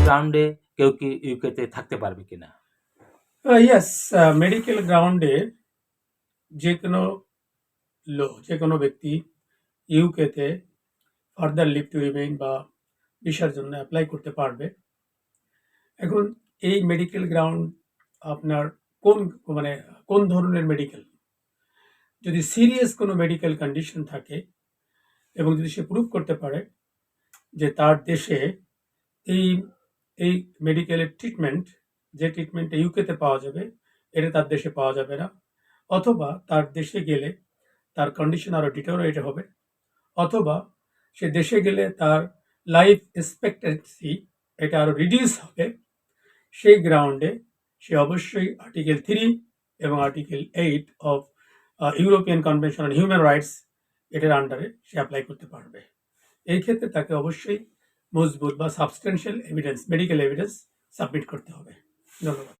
গ্রাউন্ডে কেউ কি ইউকেতে থাকতে পারবে কিনা? ইয়েস, মেডিকেল গ্রাউন্ডে যে কোনো ব্যক্তি ইউকেতে ফার্দার লিভ টু রিমেইন বা ভিসার জন্য অ্যাপ্লাই করতে পারবে। এখন এই মেডিকেল গ্রাউন্ড আপনার কোন মানে কোন ধরনের মেডিকেল? যদি সিরিয়াস কোনো মেডিকেল কন্ডিশন থাকে এবং যদি সে প্রুভ করতে পারে যে তার দেশে এই এই মেডিকেলের ট্রিটমেন্ট, যে ট্রিটমেন্টটা ইউকেতে পাওয়া যাবে, এটা তার দেশে পাওয়া যাবে না, অথবা তার দেশে গেলে তার কন্ডিশন আরও ডিটোরিয়েট হবে, অথবা সে দেশে গেলে তার লাইফ এক্সপেক্টেন্সি এটা আরও রিডিউস হবে, সেই গ্রাউন্ডে সে অবশ্যই আর্টিকেল 3 এবং article 8 of European convention on human rights এটার আন্ডারে সে অ্যাপ্লাই করতে পারবে। এই ক্ষেত্রে তাকে অবশ্যই মজবুত বা substantial evidence, medical evidence submit করতে হবে। ধন্যবাদ।